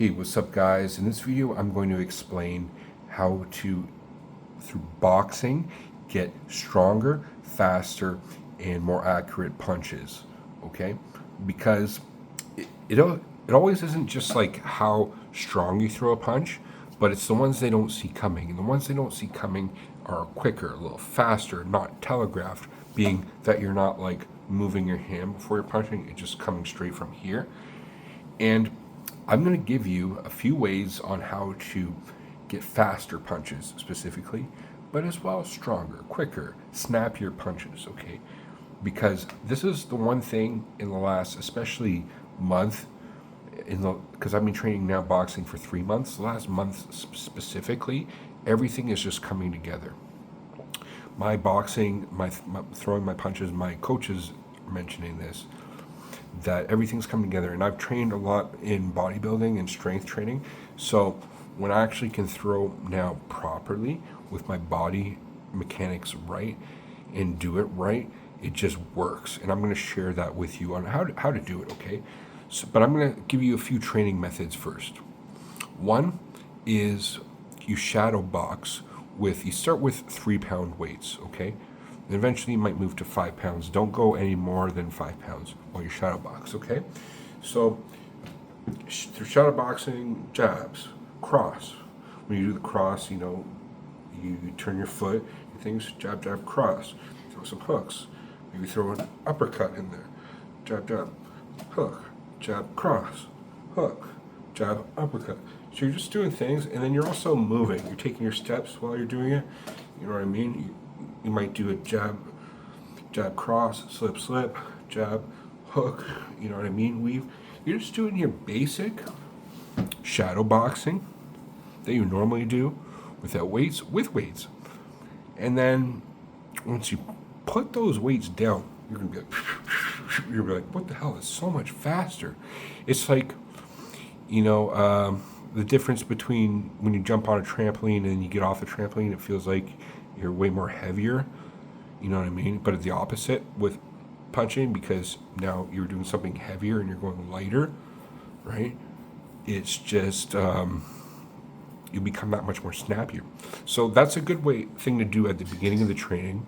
Hey, what's up guys? In this video I'm going to explain how to, through boxing, get stronger, faster, and more accurate punches, okay? Because it always isn't just like how strong you throw a punch, but it's the ones they don't see coming. And the ones they don't see coming are quicker, a little faster, not telegraphed, being that you're not like moving your hand before you're punching, it's just coming straight from here. And I'm going to give you a few ways on how to get faster punches specifically, but as well stronger, quicker, snappier punches, okay? Because this is the one thing in the last, especially month, because I've been training now boxing for 3 months, the last month specifically, everything is just coming together. My boxing, my throwing my punches, my coaches are mentioning this, that everything's coming together. And I've trained a lot in bodybuilding and strength training, so when I actually can throw now properly with my body mechanics right and do it right, it just works. And I'm going to share that with you on how to do it, okay? So, but I'm going to give you a few training methods first. One is you shadow box with, you start with 3-pound weights, okay? And eventually you might move to 5 pounds. Don't go any more than 5 pounds while you shadow box, okay? So through shadow boxing, jabs, cross. When you do the cross, you turn your foot, things, jab, jab, cross. Throw some hooks. Maybe throw an uppercut in there. Jab, jab, hook, jab, cross, hook, jab, uppercut. So you're just doing things, and then you're also moving. You're taking your steps while you're doing it. You know what I mean? You might do a jab, jab, cross, slip, slip, jab, hook, you know what I mean? Weave. You're just doing your basic shadow boxing that you normally do without weights, with weights. And then once you put those weights down, you're gonna be like, what the hell? It's so much faster. It's like, the difference between when you jump on a trampoline and you get off the trampoline, it feels like you're way more heavier, you know what I mean? But it's the opposite with punching, because now you're doing something heavier and you're going lighter, right? It's just, you become that much more snappier. So that's a good thing to do at the beginning of the training.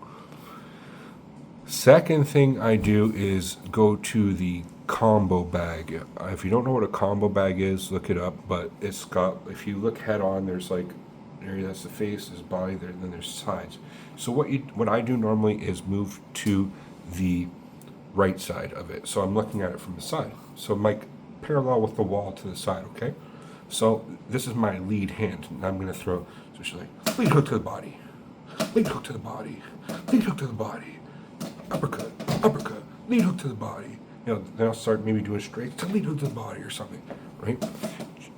Second thing I do is go to the combo bag. If you don't know what a combo bag is, look it up, but it's got, if you look head on, there's like, that's the face, there's body there, and then there's sides. So what I do normally is move to the right side of it. So I'm looking at it from the side. So I'm like parallel with the wall to the side, okay? So this is my lead hand, and I'm gonna throw, so she's like, lead hook to the body, lead hook to the body, lead hook to the body, uppercut, uppercut, lead hook to the body. Then I'll start maybe doing straight to lead hook to the body or something, right?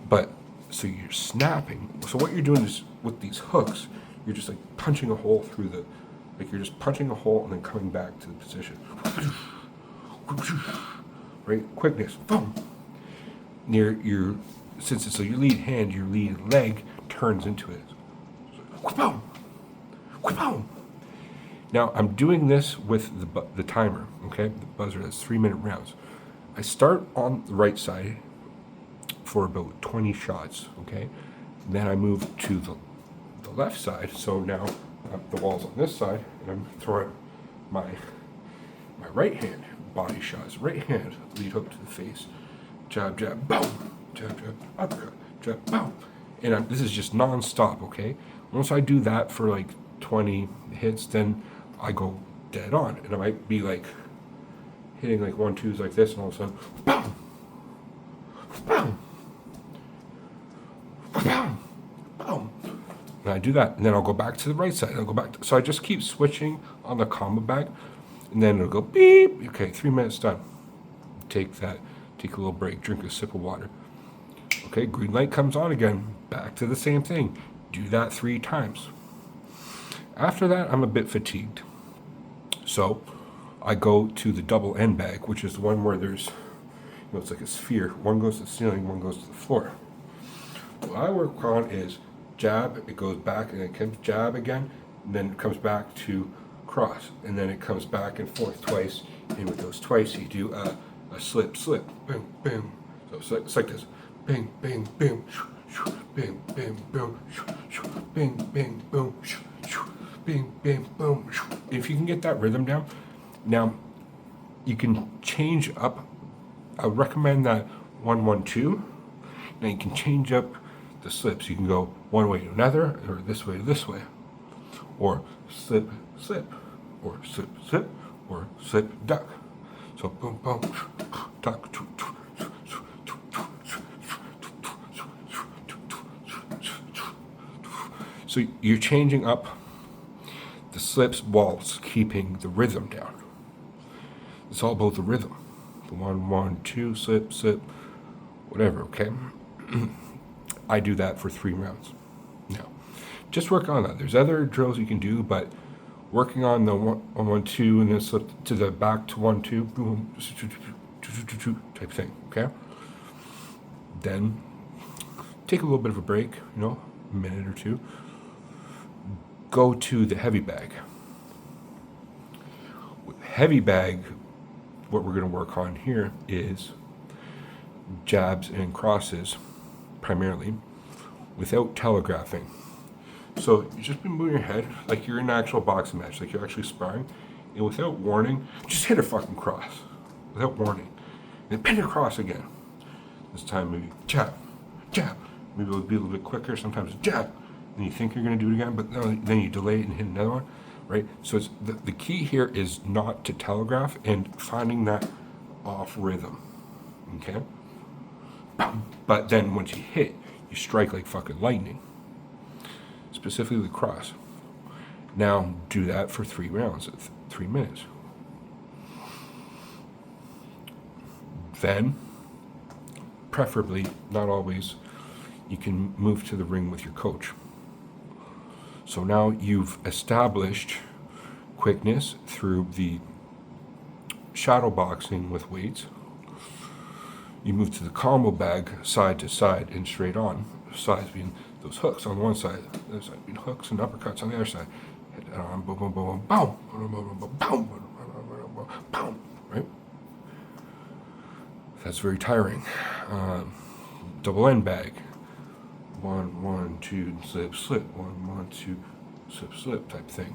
But, so you're snapping. So what you're doing is, with these hooks, you're just like punching a hole through the, like you're just punching a hole and then coming back to the position. Right? Quickness. Boom. Near your, since it's your lead hand, your lead leg turns into it. Boom. Boom. Now I'm doing this with the timer, okay? The buzzer, that's 3-minute rounds. I start on the right side for about 20 shots, okay? Then I move to the left side, so now the wall's on this side, and I'm throwing my right hand body shots, right hand lead hook to the face, jab, jab, boom, jab, jab, uppercut, jab, boom. And this is just non-stop, okay? Once I do that for like 20 hits, then I go dead on, and I might be like hitting like 1-2s like this, and all of a sudden, boom, boom, boom, boom. And I do that, and then I'll go back to the right side. I'll go back. So I just keep switching on the combo bag, and then it'll go beep. Okay, 3 minutes done. Take that. Take a little break. Drink a sip of water. Okay, green light comes on again. Back to the same thing. Do that 3 times. After that, I'm a bit fatigued. So I go to the double end bag, which is the one where there's, it's like a sphere. One goes to the ceiling, one goes to the floor. What I work on is jab, it goes back, and it comes jab again, and then it comes back to cross, and then it comes back and forth twice. And with those twice, you do a slip, slip, boom, boom. So it's like this, bang, bang, boom, bang, bang, boom, bang, bang, boom, bang, bang, boom. If you can get that rhythm down, now you can change up. I recommend that 1-1-2. Now you can change up the slips. You can go one way to another, or this way to this way, or slip, slip, or slip, slip, or slip, duck. So boom, boom, duck. So you're changing up the slips whilst keeping the rhythm down. It's all about the rhythm. The 1-1-2, slip, slip, whatever, okay? I do that for 3 rounds. Now, just work on that. There's other drills you can do, but working on the 1-1-2 and then slip to the back to 1-2, boom, type thing, okay? Then take a little bit of a break, a minute or two. Go to the heavy bag. With heavy bag, what we're going to work on here is jabs and crosses, primarily, without telegraphing. So you just be moving your head like you're in an actual boxing match, like you're actually sparring, and without warning, just hit a fucking cross, without warning, and pin a cross again. This time maybe jab, jab. Maybe it'll be a little bit quicker. Sometimes jab. And you think you're going to do it again, but then you delay it and hit another one, right? So it's the key here is not to telegraph and finding that off rhythm, okay? But then once you hit, you strike like fucking lightning, specifically the cross. Now do that for 3 rounds at 3 minutes. Then, preferably, not always, you can move to the ring with your coach. So now you've established quickness through the shadow boxing with weights. You move to the combo bag, side to side and straight on. Sides being those hooks on one side, the other side being hooks and uppercuts on the other side. Hit that on, boom, boom, boom, boom, boom, boom, boom, right? That's very tiring. Double end bag. 1-1-2, slip, slip, 1-1-2, slip, slip type thing.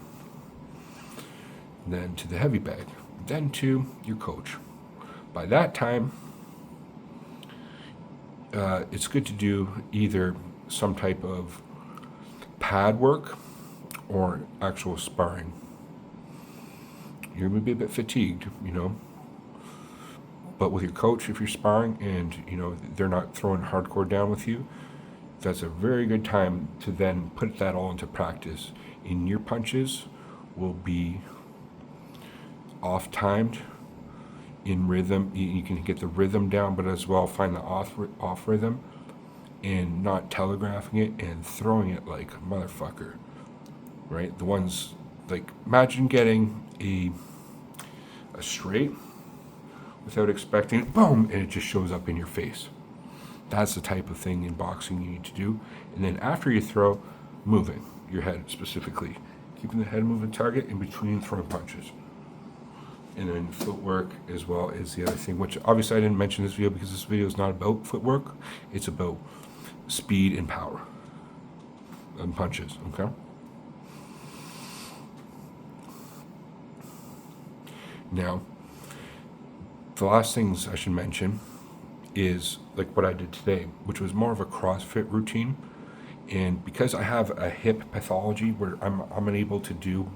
Then to the heavy bag. Then to your coach. By that time, it's good to do either some type of pad work or actual sparring. You're going to be a bit fatigued, but with your coach, if you're sparring and, they're not throwing hardcore down with you, that's a very good time to then put that all into practice. And your punches will be off-timed, in rhythm. You can get the rhythm down, but as well find the off rhythm and not telegraphing it and throwing it like a motherfucker, right? The ones, like, imagine getting a straight without expecting it, boom, and it just shows up in your face. That's the type of thing in boxing you need to do. And then after you throw, moving your head specifically. Keeping the head moving target in between throwing punches. And then footwork as well is the other thing, which obviously I didn't mention in this video because this video is not about footwork. It's about speed and power and punches, okay? Now, the last things I should mention is like what I did today, which was more of a CrossFit routine. And because I have a hip pathology where I'm unable to do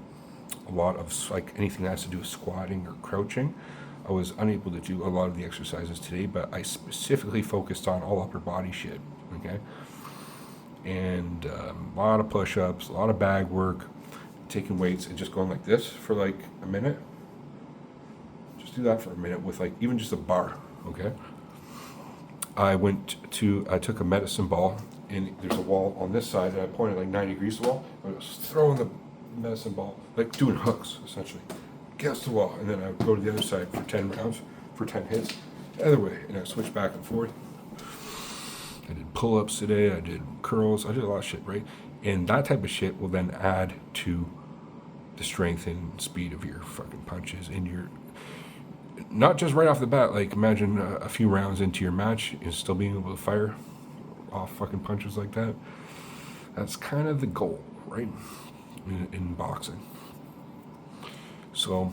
a lot of like anything that has to do with squatting or crouching, I was unable to do a lot of the exercises today, but I specifically focused on all upper body shit, okay? And a lot of push-ups, a lot of bag work, taking weights and just going like this for like a minute. Just do that for a minute with like even just a bar, okay? I took a medicine ball, and there's a wall on this side, and I pointed like 90 degrees to the wall. I was throwing the medicine ball, like doing hooks, essentially, against the wall, and then I would go to the other side for 10 rounds, for 10 hits, the other way, and I switch back and forth. I did pull-ups today, I did curls, I did a lot of shit, right? And that type of shit will then add to the strength and speed of your fucking punches, and not just right off the bat. Like imagine a few rounds into your match, and still being able to fire off fucking punches like that. That's kind of the goal, right? In boxing. So,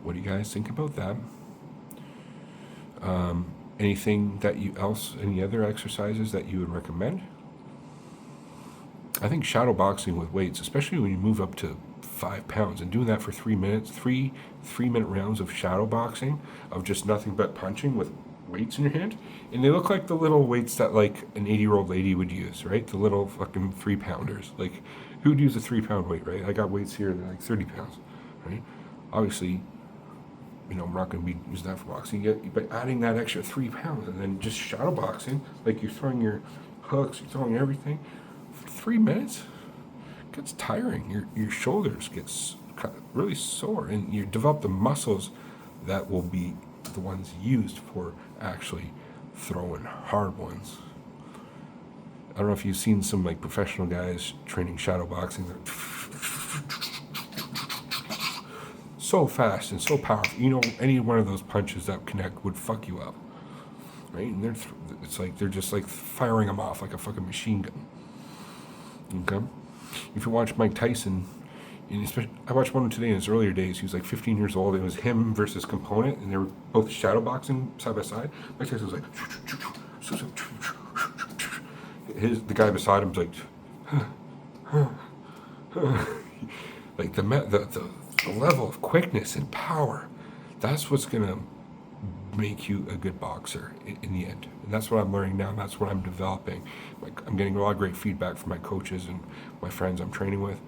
what do you guys think about that? Anything that any other exercises that you would recommend? I think shadow boxing with weights, especially when you move up to 5 pounds, and doing that for 3 minutes, 3 minute rounds of shadow boxing, of just nothing but punching with weights in your hand, and they look like the little weights that like an 80-year-old lady would use, right? The little fucking 3-pounders. Like, who'd use a 3-pound weight, right? I got weights here that are like 30 pounds, right? Obviously, I'm not going to be using that for boxing yet, but adding that extra 3 pounds and then just shadow boxing, like you're throwing your hooks, you're throwing everything for 3 minutes, it gets tiring. Your shoulders gets really sore, and you develop the muscles that will be the ones used for actually throwing hard ones. I don't know if you've seen some like professional guys training shadow boxing. They're so fast and so powerful. Any one of those punches that connect would fuck you up, right? And it's like they're just like firing them off like a fucking machine gun. Okay, if you watch Mike Tyson, and especially, I watched one today in his earlier days. He was like 15 years old. It was him versus Component, and they were both shadow boxing side by side. Mike Tyson was like, the guy beside him was like, like the level of quickness and power. That's what's gonna make you a good boxer in the end. And that's what I'm learning now, and that's what I'm developing. Like, I'm getting a lot of great feedback from my coaches and my friends I'm training with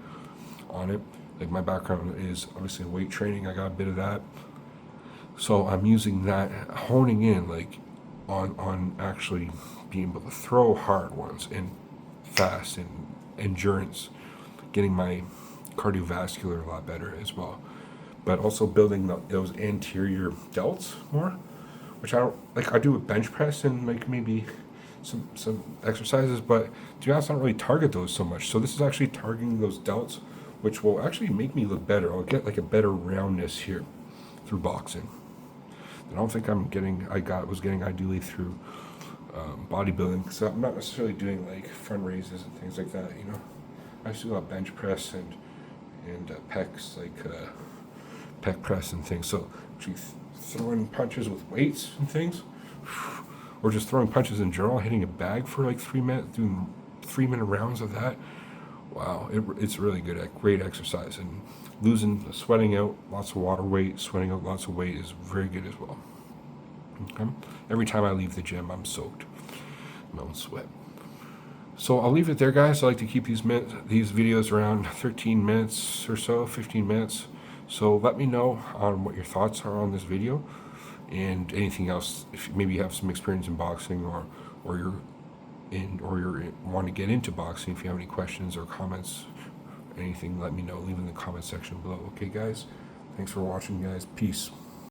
on it. Like, my background is obviously weight training. I got a bit of that. So I'm using that, honing in like on actually being able to throw hard ones and fast and endurance, getting my cardiovascular a lot better as well. But also building those anterior delts more, which I don't like. I do with bench press and like maybe some exercises, but to be honest, I don't really target those so much. So this is actually targeting those delts, which will actually make me look better. I'll get like a better roundness here through boxing. I don't think was getting ideally through bodybuilding. So I'm not necessarily doing like front raises and things like that. I still got bench press and pecs, like pec press and things. So actually throwing punches with weights and things, or just throwing punches in general, hitting a bag for like 3 minutes, doing 3-minute rounds of that. Wow, it's really good, great exercise, and sweating out lots of water weight, sweating out lots of weight is very good as well. Okay? Every time I leave the gym, I'm soaked. My own sweat. So I'll leave it there, guys. I like to keep these videos around 13 minutes or so, 15 minutes. So let me know on what your thoughts are on this video, and anything else. If maybe you have some experience in boxing, or you want to get into boxing. If you have any questions or comments, anything, let me know. Leave in the comment section below. Okay, guys. Thanks for watching, guys. Peace.